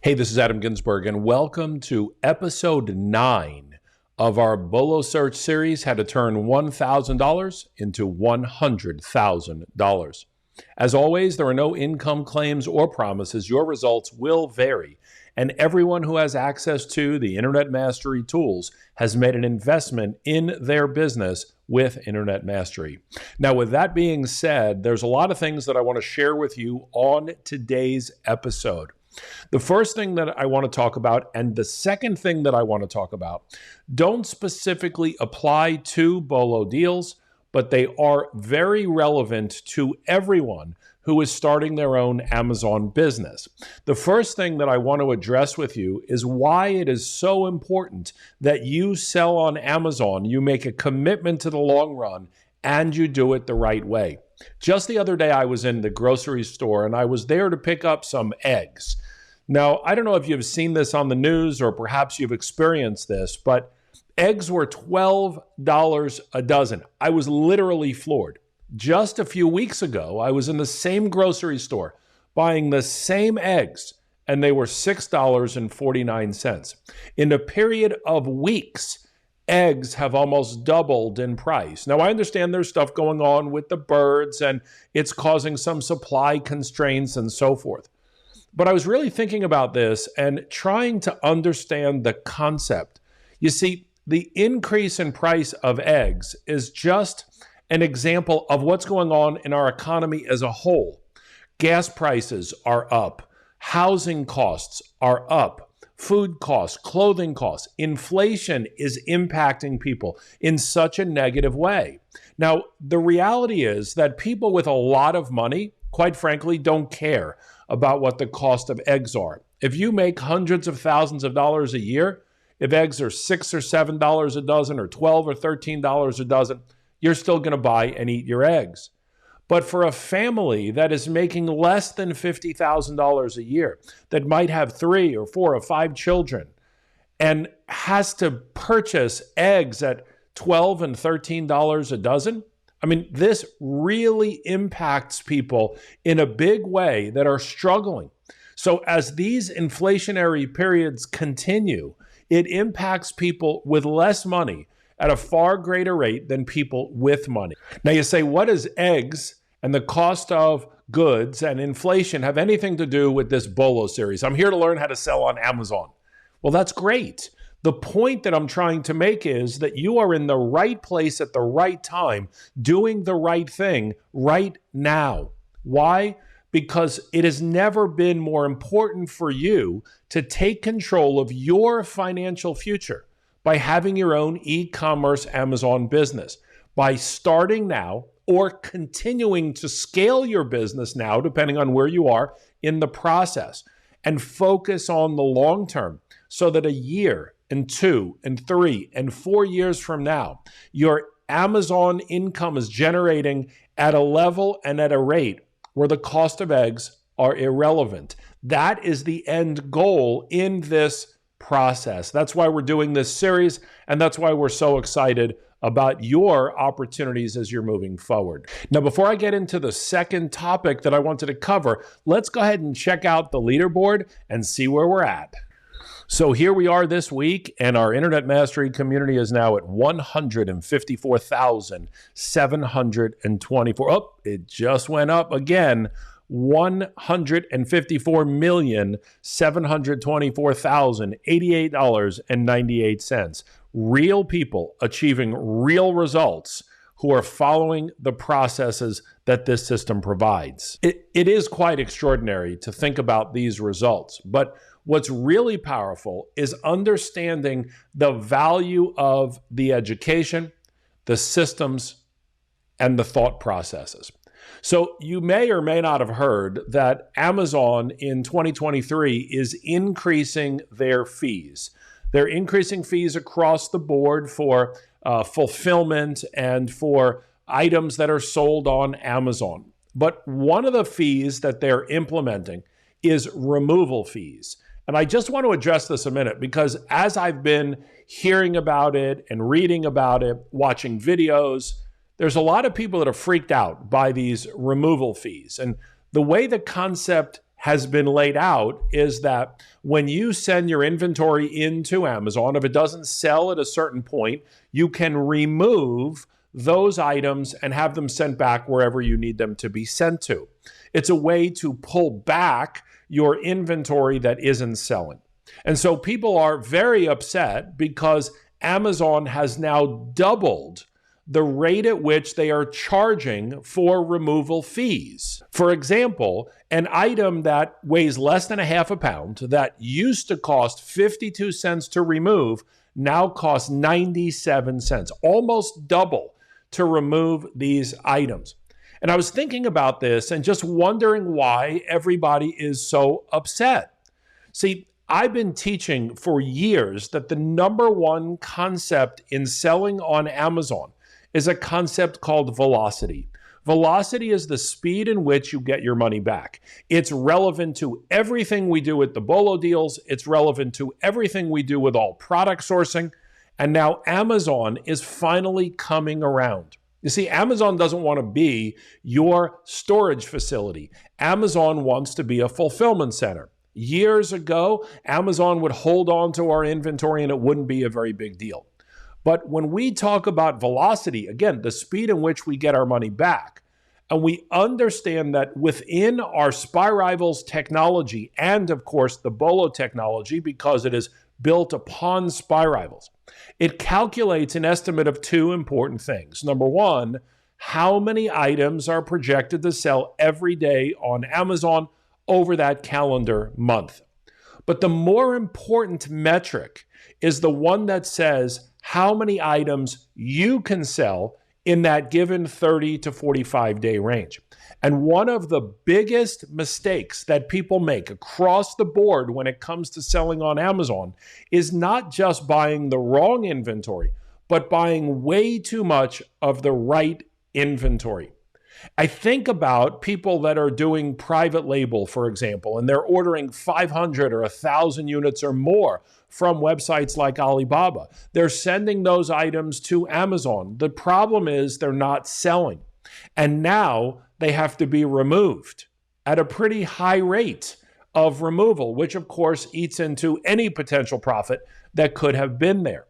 Hey, this is Adam Ginsberg, and welcome to episode 9 of our BOLO search series, How to Turn $1,000 into $100,000. As always, there are no income claims or promises. Your results will vary, and everyone who has access to the Internet Mastery tools has made an investment in their business with Internet Mastery. Now, with that being said, there's a lot of things that I want to share with you on today's episode. The first thing that I want to talk about, and the second thing that I want to talk about, don't specifically apply to BOLO deals, but they are very relevant to everyone who is starting their own Amazon business. The first thing that I want to address with you is why it is so important that you sell on Amazon, you make a commitment to the long run, and you do it the right way. Just the other day, I was in the grocery store and I was there to pick up some eggs. Now, I don't know if you've seen this on the news or perhaps you've experienced this, but eggs were $12 a dozen. I was literally floored. Just a few weeks ago, I was in the same grocery store buying the same eggs, and they were $6.49. In a period of weeks, eggs have almost doubled in price. Now, I understand there's stuff going on with the birds and it's causing some supply constraints and so forth. But I was really thinking about this and trying to understand the concept. You see, the increase in price of eggs is just an example of what's going on in our economy as a whole. Gas prices are up. Housing costs are up. Food costs, clothing costs, inflation is impacting people in such a negative way. Now, the reality is that people with a lot of money, quite frankly, don't care about what the cost of eggs are. If you make hundreds of thousands of dollars a year, if eggs are $6 or $7 a dozen or $12 or $13 a dozen, you're still going to buy and eat your eggs. But for a family that is making less than $50,000 a year, that might have 3 or 4 or 5 children, and has to purchase eggs at $12 and $13 a dozen, I mean, this really impacts people in a big way that are struggling. So as these inflationary periods continue, it impacts people with less money at a far greater rate than people with money. Now you say, what does eggs and the cost of goods and inflation have anything to do with this BOLO series? I'm here to learn how to sell on Amazon. Well, that's great. The point that I'm trying to make is that you are in the right place at the right time, doing the right thing right now. Why? Because it has never been more important for you to take control of your financial future by having your own e-commerce Amazon business, by starting now or continuing to scale your business now, depending on where you are in the process, and focus on the long term so that a year and 2 and 3 and 4 years from now, your Amazon income is generating at a level and at a rate where the cost of eggs are irrelevant. That is the end goal in this process. That's why we're doing this series, and that's why we're so excited about your opportunities as you're moving forward. Now, before I get into the second topic that I wanted to cover, let's go ahead and check out the leaderboard and see where we're at. So here we are this week, and our Internet Mastery community is now at 154,724. Oh, it just went up again. 154,724,088.98. Real people achieving real results who are following the processes that this system provides. It is quite extraordinary to think about these results, but what's really powerful is understanding the value of the education, the systems, and the thought processes. So you may or may not have heard that Amazon in 2023 is increasing their fees. They're increasing fees across the board for fulfillment and for items that are sold on Amazon. But one of the fees that they're implementing is removal fees. And I just want to address this a minute because as I've been hearing about it and reading about it, watching videos, there's a lot of people that are freaked out by these removal fees. And the way the concept has been laid out is that when you send your inventory into Amazon, if it doesn't sell at a certain point, you can remove those items and have them sent back wherever you need them to be sent to. It's a way to pull back your inventory that isn't selling. And so people are very upset because Amazon has now doubled the rate at which they are charging for removal fees. For example, an item that weighs less than a half a pound that used to cost 52 cents to remove now costs 97 cents, almost double to remove these items. And I was thinking about this and just wondering why everybody is so upset. See, I've been teaching for years that the number one concept in selling on Amazon is a concept called velocity. Velocity is the speed in which you get your money back. It's relevant to everything we do with the BOLO deals. It's relevant to everything we do with all product sourcing. And now Amazon is finally coming around. You see, Amazon doesn't want to be your storage facility. Amazon wants to be a fulfillment center. Years ago, Amazon would hold on to our inventory and it wouldn't be a very big deal. But when we talk about velocity, again, the speed in which we get our money back, and we understand that within our Spy Rivals technology and, of course, the BOLO technology, because it is built upon Spy Rivals, it calculates an estimate of two important things. Number one, how many items are projected to sell every day on Amazon over that calendar month. But the more important metric is the one that says how many items you can sell in that given 30 to 45 day range. And one of the biggest mistakes that people make across the board when it comes to selling on Amazon is not just buying the wrong inventory, but buying way too much of the right inventory. I think about people that are doing private label, for example, and they're ordering 500 or 1,000 units or more from websites like Alibaba. They're sending those items to Amazon. The problem is they're not selling. And now they have to be removed at a pretty high rate of removal, which of course eats into any potential profit that could have been there.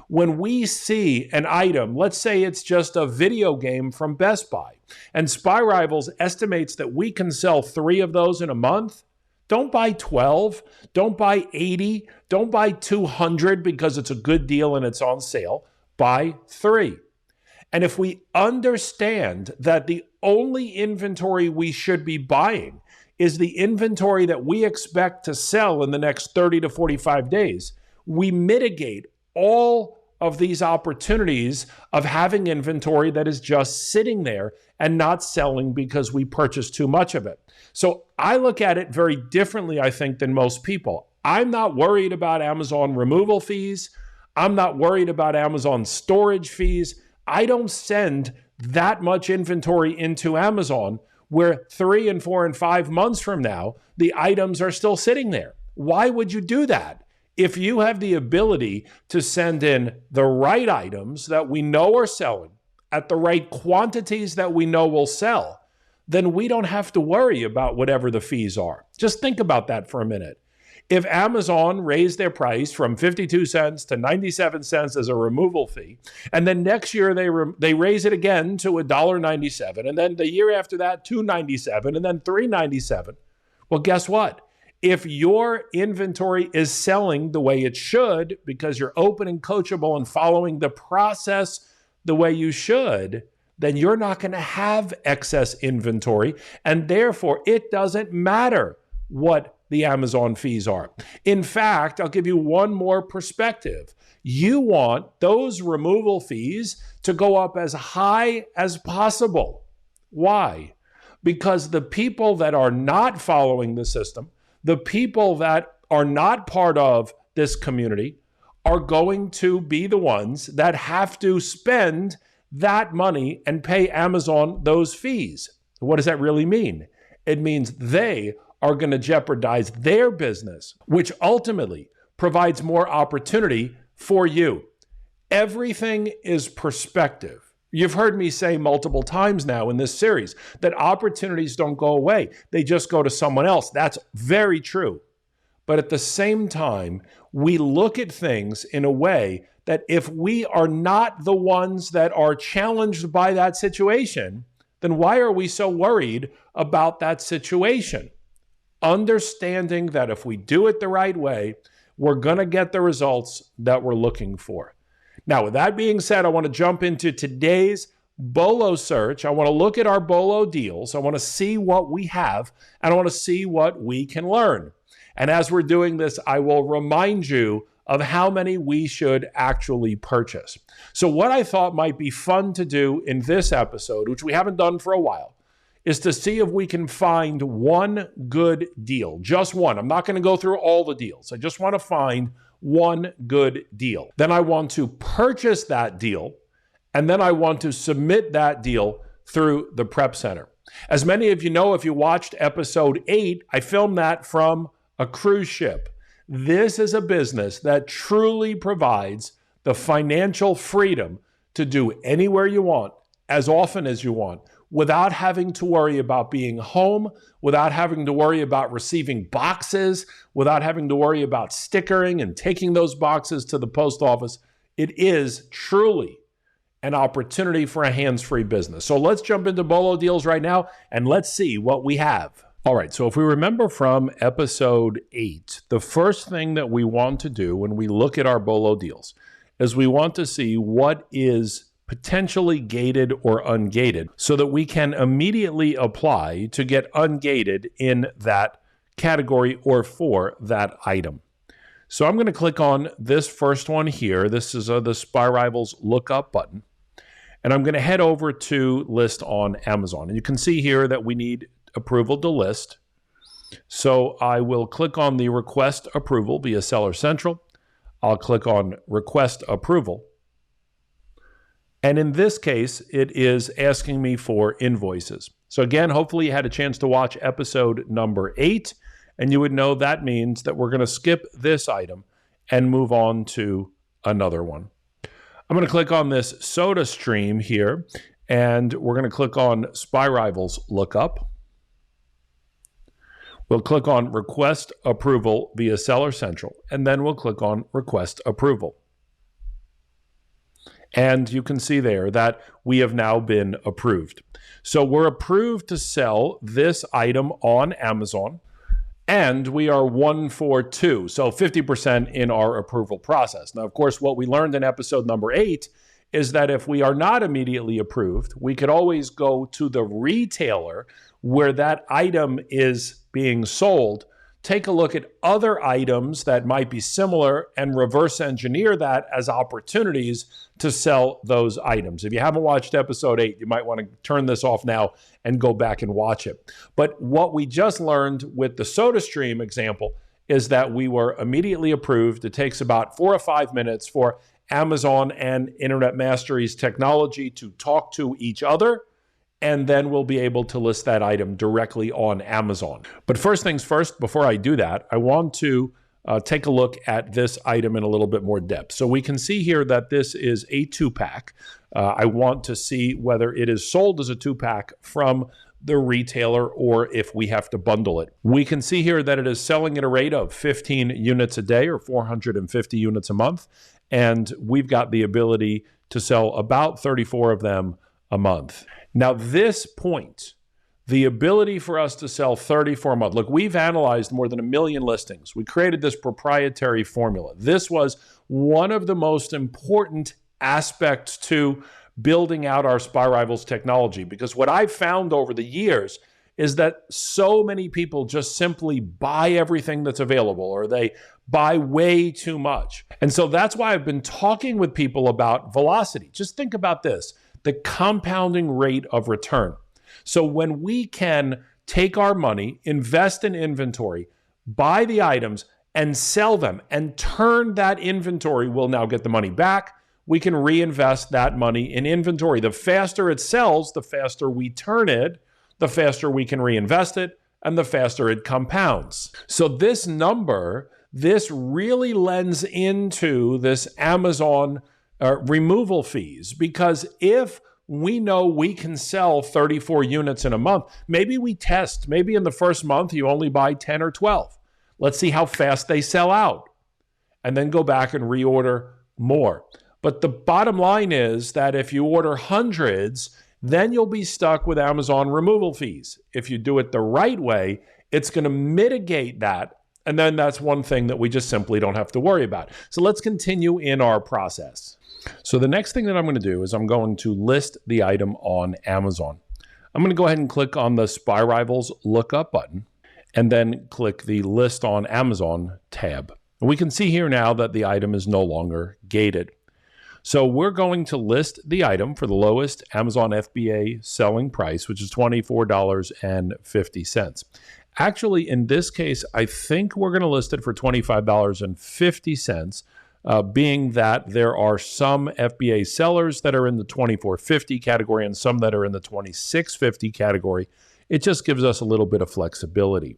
When we see an item, let's say it's just a video game from Best Buy, and Spy Rivals estimates that we can sell 3 of those in a month, don't buy 12, don't buy 80, don't buy 200 because it's a good deal and it's on sale. Buy 3. And if we understand that the only inventory we should be buying is the inventory that we expect to sell in the next 30 to 45 days, we mitigate all of these opportunities of having inventory that is just sitting there and not selling because we purchased too much of it. So I look at it very differently, I think, than most people. I'm not worried about Amazon removal fees. I'm not worried about Amazon storage fees. I don't send that much inventory into Amazon where 3 and 4 and 5 months from now, the items are still sitting there. Why would you do that? If you have the ability to send in the right items that we know are selling at the right quantities that we know will sell, then we don't have to worry about whatever the fees are. Just think about that for a minute. If Amazon raised their price from 52 cents to 97 cents as a removal fee, and then next year they raise it again to $1.97, and then the year after that $2.97, and then $3.97, well, guess what? If your inventory is selling the way it should because you're open and coachable and following the process the way you should, then you're not going to have excess inventory, and therefore it doesn't matter what the Amazon fees are. In fact, I'll give you one more perspective. You want those removal fees to go up as high as possible. Why? Because the people that are not following the system, the people that are not part of this community, are going to be the ones that have to spend that money and pay Amazon those fees. What does that really mean? It means they are going to jeopardize their business, which ultimately provides more opportunity for you. Everything is perspective. You've heard me say multiple times now in this series that opportunities don't go away. They just go to someone else. That's very true. But at the same time, we look at things in a way that if we are not the ones that are challenged by that situation, then why are we so worried about that situation? Understanding that if we do it the right way, we're going to get the results that we're looking for. Now, with that being said, I want to jump into today's BOLO search. I want to look at our BOLO deals. I want to see what we have, and I want to see what we can learn. And as we're doing this, I will remind you of how many we should actually purchase. So what I thought might be fun to do in this episode, which we haven't done for a while, is to see if we can find one good deal, just one. I'm not going to go through all the deals. I just want to find one good deal. Then I want to purchase that deal, and then I want to submit that deal through the Prep Center. As many of you know, if you watched episode 8, I filmed that from a cruise ship. This is a business that truly provides the financial freedom to do anywhere you want, as often as you want, without having to worry about being home, without having to worry about receiving boxes, without having to worry about stickering and taking those boxes to the post office. It is truly an opportunity for a hands-free business. So let's jump into BOLO deals right now and let's see what we have. All right, so if we remember from episode 8, the first thing that we want to do when we look at our BOLO deals is we want to see what is potentially gated or ungated so that we can immediately apply to get ungated in that category or for that item. So I'm going to click on this first one here. This is the Spy Rivals lookup button. And I'm going to head over to list on Amazon. And you can see here that we need approval to list. So I will click on the request approval via Seller Central. I'll click on request approval. And in this case, it is asking me for invoices. So again, hopefully you had a chance to watch episode number 8, and you would know that means that we're going to skip this item and move on to another one. I'm going to click on this Soda Stream here, and we're going to click on Spy Rivals lookup. We'll click on request approval via Seller Central, and then we'll click on request approval. And you can see there that we have now been approved. So we're approved to sell this item on Amazon, and we are 1 for 2, so 50% in our approval process. Now, of course, what we learned in episode number 8 is that if we are not immediately approved, we could always go to the retailer where that item is being sold, take a look at other items that might be similar and reverse engineer that as opportunities to sell those items. If you haven't watched episode 8, you might want to turn this off now and go back and watch it. But what we just learned with the SodaStream example is that we were immediately approved. It takes about 4 or 5 minutes for Amazon and Internet Mastery's technology to talk to each other, and then we'll be able to list that item directly on Amazon. But first things first, before I do that, I want to take a look at this item in a little bit more depth. So we can see here that this is a 2-pack. I want to see whether it is sold as a 2-pack from the retailer or if we have to bundle it. We can see here that it is selling at a rate of 15 units a day or 450 units a month. And we've got the ability to sell about 34 of them a month. Now, this point, the ability for us to sell 34 a month. Look, we've analyzed more than 1 million listings. We created this proprietary formula. This was one of the most important aspects to building out our Spy Rivals technology, because what I've found over the years is that so many people just simply buy everything that's available, or they buy way too much. And so that's why I've been talking with people about velocity. Just think about this, the compounding rate of return. So when we can take our money, invest in inventory, buy the items, and sell them, and turn that inventory, we'll now get the money back. We can reinvest that money in inventory. The faster it sells, the faster we turn it, the faster we can reinvest it, and the faster it compounds. So this number, this really lends into this Amazon removal fees, because if we know we can sell 34 units in a month. Maybe we test. Maybe in the first month, you only buy 10 or 12. Let's see how fast they sell out. And then go back and reorder more. But the bottom line is that if you order hundreds, then you'll be stuck with Amazon removal fees. If you do it the right way, it's going to mitigate that. And then that's one thing that we just simply don't have to worry about. So let's continue in our process. So the next thing that I'm going to do is I'm going to list the item on Amazon. I'm going to go ahead and click on the Spy Rivals Lookup button and then click the List on Amazon tab. And we can see here now that the item is no longer gated. So we're going to list the item for the lowest Amazon FBA selling price, which is $24.50. Actually, in this case, I think we're going to list it for $25.50, being that there are some FBA sellers that are in the $24.50 category and some that are in the $26.50 category. It just gives us a little bit of flexibility.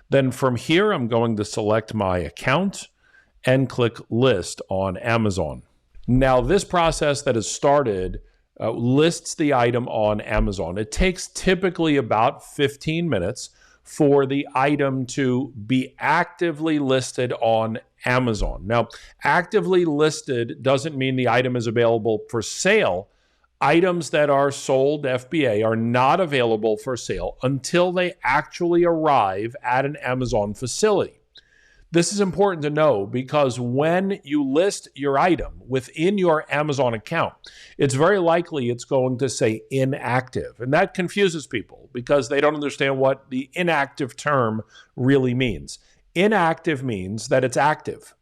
Then from here, I'm going to select my account and click List on Amazon. Now, this process that has started lists the item on Amazon. It takes typically about 15 minutes for the item to be actively listed on Amazon. Now, actively listed doesn't mean the item is available for sale. Items that are sold FBA are not available for sale until they actually arrive at an Amazon facility. This is important to know because when you list your item within your Amazon account, it's very likely it's going to say inactive. And that confuses people because they don't understand what the inactive term really means. Inactive means that it's active,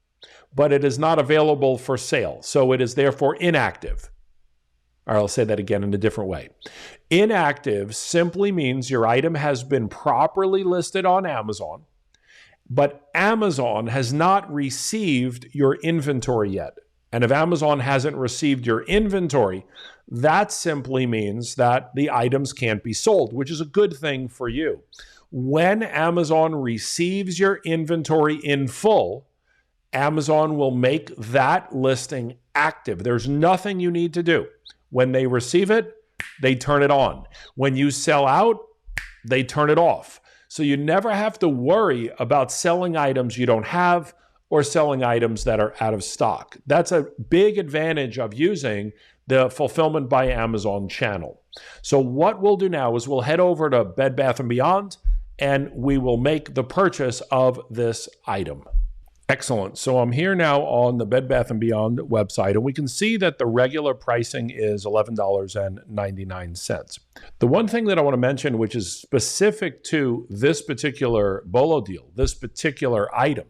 but it is not available for sale. So it is therefore inactive. Or I'll say that again in a different way. Inactive simply means your item has been properly listed on Amazon, but Amazon has not received your inventory yet. And if Amazon hasn't received your inventory, that simply means that the items can't be sold, which is a good thing for you. When Amazon receives your inventory in full, Amazon will make that listing active. There's nothing you need to do. When they receive it, they turn it on. When you sell out, they turn it off. So you never have to worry about selling items you don't have or selling items that are out of stock. That's a big advantage of using the Fulfillment by Amazon channel. So what we'll do now is we'll head over to Bed Bath & Beyond and we will make the purchase of this item. Excellent. So I'm here now on the Bed Bath & Beyond website, and we can see that the regular pricing is $11.99. The one thing that I want to mention, which is specific to this particular BOLO deal, this particular item,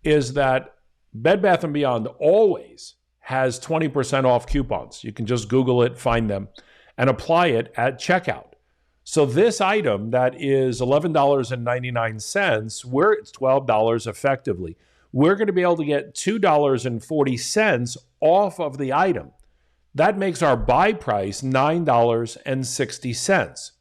is that Bed Bath & Beyond always has 20% off coupons. You can just Google it, find them, and apply it at checkout. So this item that is $11.99, where it's $12 effectively, we're going to be able to get $2.40 off of the item. That makes our buy price $9.60.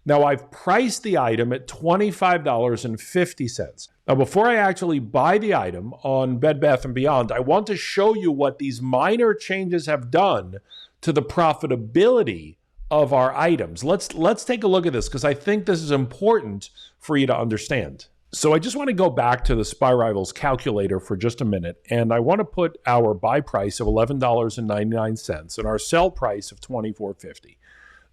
Now, I've priced the item at $25.50. Now, before I actually buy the item on Bed Bath & Beyond, I want to show you what these minor changes have done to the profitability of our items. Let's take a look at this because I think this is important for you to understand. So I just want to go back to the Spy Rivals calculator for just a minute, and I want to put our buy price of $11.99 and our sell price of $24.50.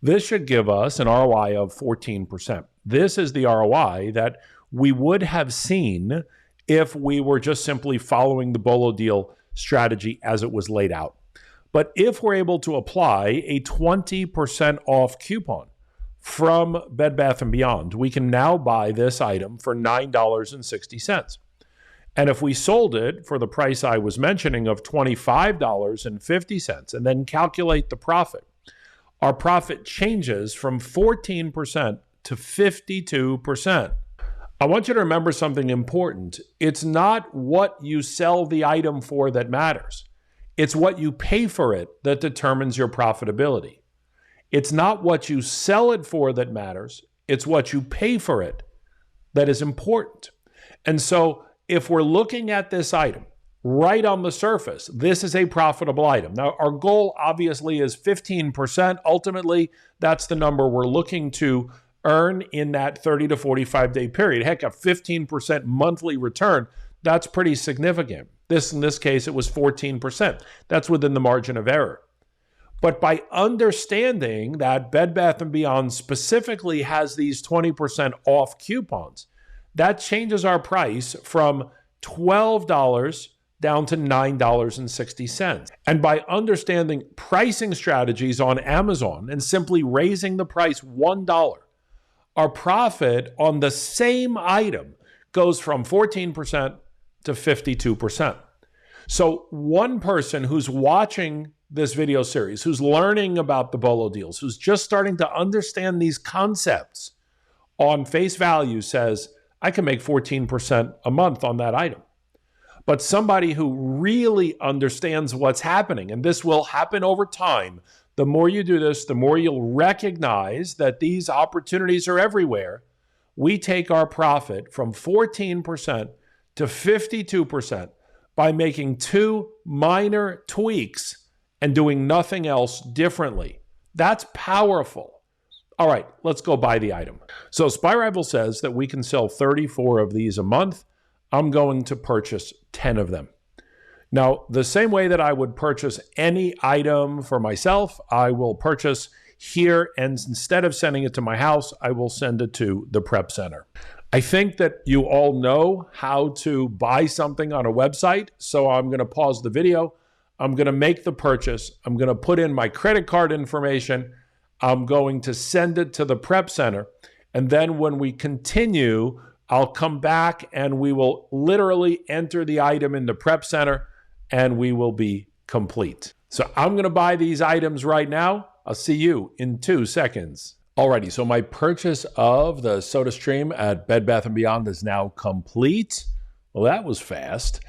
This should give us an ROI of 14%. This is the ROI that we would have seen if we were just simply following the BOLO deal strategy as it was laid out. But if we're able to apply a 20% off coupon from Bed Bath & Beyond, we can now buy this item for $9.60. And if we sold it for the price I was mentioning of $25.50 and then calculate the profit, our profit changes from 14% to 52%. I want you to remember something important. It's not what you sell the item for that matters. It's what you pay for it that determines your profitability. It's not what you sell it for that matters. It's what you pay for it that is important. And so if we're looking at this item right on the surface, this is a profitable item. Now, our goal obviously is 15%. Ultimately, that's the number we're looking to earn in that 30 to 45 day period. Heck, a 15% monthly return, that's pretty significant. In this case, it was 14%. That's within the margin of error. But by understanding that Bed Bath & Beyond specifically has these 20% off coupons, that changes our price from $12 down to $9.60. And by understanding pricing strategies on Amazon and simply raising the price $1, our profit on the same item goes from 14% to 52%. So one person who's watching this video series, who's learning about the BOLO deals, who's just starting to understand these concepts on face value says, I can make 14% a month on that item. But somebody who really understands what's happening, and this will happen over time, the more you do this, the more you'll recognize that these opportunities are everywhere. We take our profit from 14% to 52% by making two minor tweaks and doing nothing else differently. That's powerful. All right, let's go buy the item. So SpyRival says that we can sell 34 of these a month. I'm going to purchase 10 of them. Now, the same way that I would purchase any item for myself, I will purchase here, and instead of sending it to my house, I will send it to the prep center. I think that you all know how to buy something on a website, so I'm going to pause the video. I'm going to make the purchase. I'm going to put in my credit card information. I'm going to send it to the prep center. And then when we continue, I'll come back and we will literally enter the item in the prep center and we will be complete. So I'm going to buy these items right now. I'll see you in 2 seconds. Alrighty, so my purchase of the SodaStream at Bed Bath & Beyond is now complete. Well, that was fast.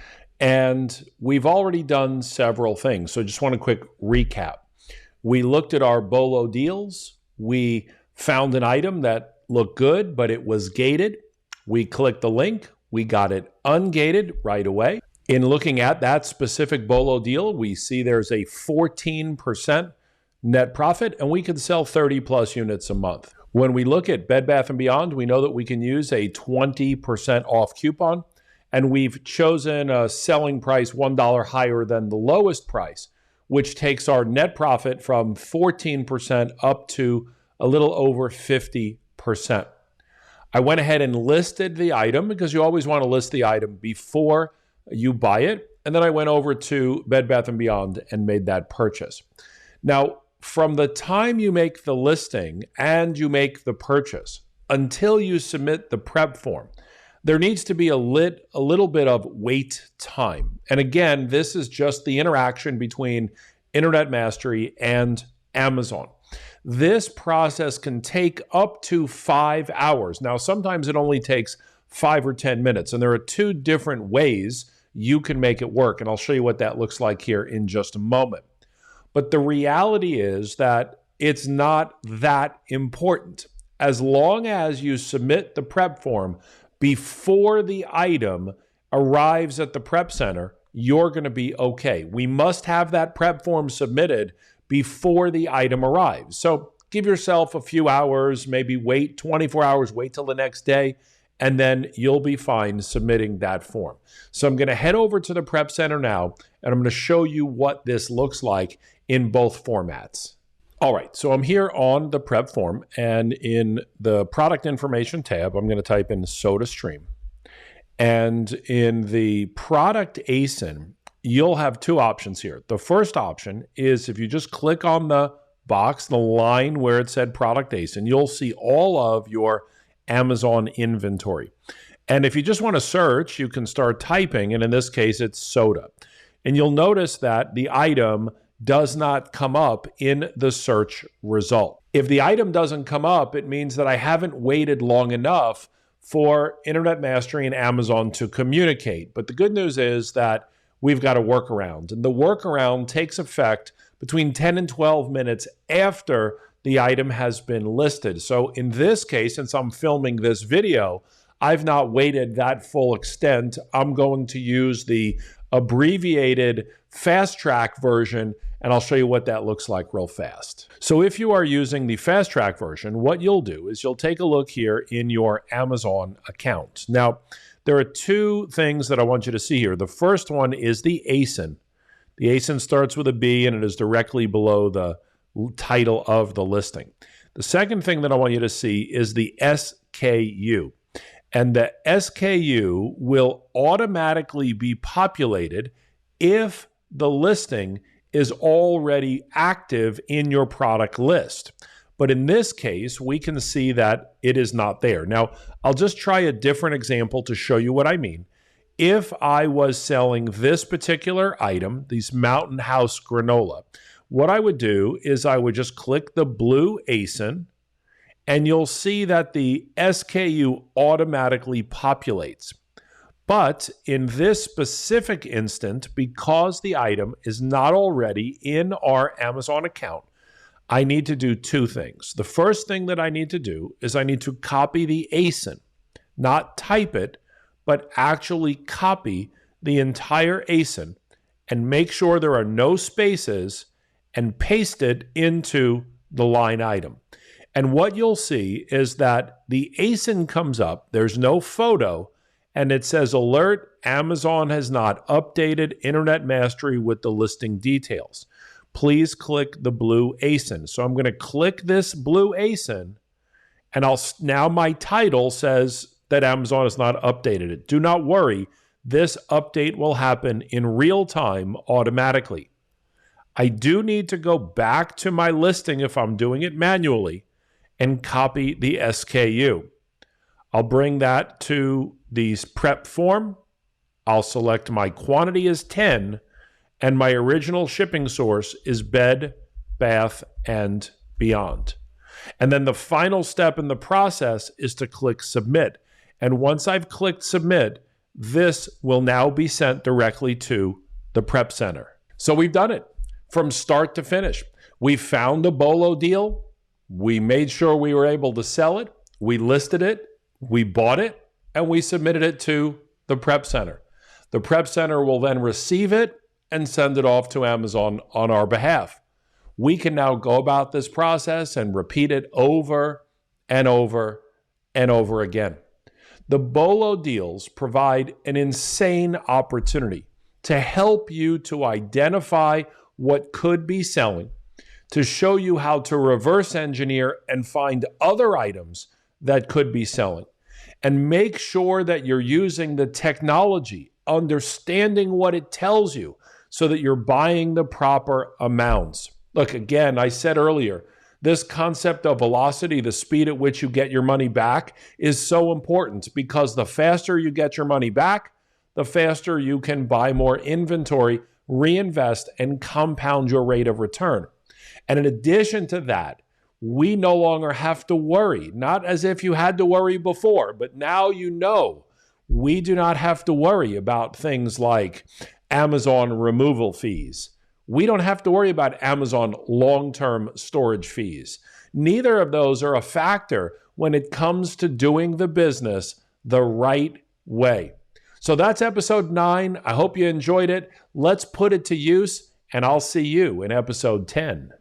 And we've already done several things. So just want a quick recap. We looked at our BOLO deals. We found an item that looked good, but it was gated. We clicked the link. We got it ungated right away. In looking at that specific BOLO deal, we see there's a 14% net profit, and we can sell 30 plus units a month. When we look at Bed Bath & Beyond, we know that we can use a 20% off coupon, and we've chosen a selling price $1 higher than the lowest price, which takes our net profit from 14% up to a little over 50%. I went ahead and listed the item because you always want to list the item before you buy it. And then I went over to Bed Bath & Beyond and made that purchase. Now, from the time you make the listing and you make the purchase until you submit the prep form, there needs to be a little bit of wait time. And again, this is just the interaction between Internet Mastery and Amazon. This process can take up to 5 hours. Now, sometimes it only takes 5 or 10 minutes, and there are 2 different ways you can make it work. And I'll show you what that looks like here in just a moment. But the reality is that it's not that important. As long as you submit the prep form before the item arrives at the prep center, you're going to be okay. We must have that prep form submitted before the item arrives. So give yourself a few hours, maybe wait 24 hours, wait till the next day, and then you'll be fine submitting that form. So I'm going to head over to the prep center now, and I'm going to show you what this looks like in both formats. All right, so I'm here on the prep form, and in the product information tab, I'm going to type in SodaStream. And in the product ASIN, you'll have 2 options here. The first option is if you just click on the box, the line where it said product ASIN, you'll see all of your Amazon inventory. And if you just want to search, you can start typing, and in this case, it's soda. And you'll notice that the item does not come up in the search result. If the item doesn't come up, it means that I haven't waited long enough for Internet Mastery and Amazon to communicate. But the good news is that we've got a workaround. And the workaround takes effect between 10 and 12 minutes after the item has been listed. So in this case, since I'm filming this video, I've not waited that full extent. I'm going to use the abbreviated fast track version, and I'll show you what that looks like real fast. So if you are using the fast track version, what you'll do is you'll take a look here in your Amazon account. Now, there are two things that I want you to see here. The first one is the ASIN. The ASIN starts with a B and it is directly below the title of the listing. The second thing that I want you to see is the SKU. And the SKU will automatically be populated if the listing is already active in your product list. But in this case, we can see that it is not there. Now, I'll just try a different example to show you what I mean. If I was selling this particular item, these Mountain House granola, what I would do is I would just click the blue ASIN, and you'll see that the SKU automatically populates. But in this specific instant, because the item is not already in our Amazon account, I need to do two things. The first thing that I need to do is I need to copy the ASIN, not type it, but actually copy the entire ASIN and make sure there are no spaces and paste it into the line item. And what you'll see is that the ASIN comes up, there's no photo, and it says, alert, Amazon has not updated Internet Mastery with the listing details. Please click the blue ASIN. So I'm going to click this blue ASIN, and now my title says that Amazon has not updated it. Do not worry, this update will happen in real time automatically. I do need to go back to my listing if I'm doing it manually and copy the SKU. I'll bring that to the prep form. I'll select my quantity as 10, and my original shipping source is Bed, Bath, and Beyond. And then the final step in the process is to click Submit. And once I've clicked Submit, this will now be sent directly to the Prep Center. So we've done it from start to finish. We found a BOLO deal. We made sure we were able to sell it. We listed it. We bought it. And we submitted it to the Prep Center. The Prep Center will then receive it and send it off to Amazon on our behalf. We can now go about this process and repeat it over and over and over again. The BOLO deals provide an insane opportunity to help you to identify what could be selling, to show you how to reverse engineer and find other items that could be selling, and make sure that you're using the technology, understanding what it tells you, so that you're buying the proper amounts. Look, again, I said earlier, this concept of velocity, the speed at which you get your money back, is so important because the faster you get your money back, the faster you can buy more inventory, reinvest, and compound your rate of return. And in addition to that, we no longer have to worry, not as if you had to worry before, but now you know we do not have to worry about things like Amazon removal fees. We don't have to worry about Amazon long-term storage fees. Neither of those are a factor when it comes to doing the business the right way. So that's episode 9. I hope you enjoyed it. Let's put it to use, and I'll see you in episode 10.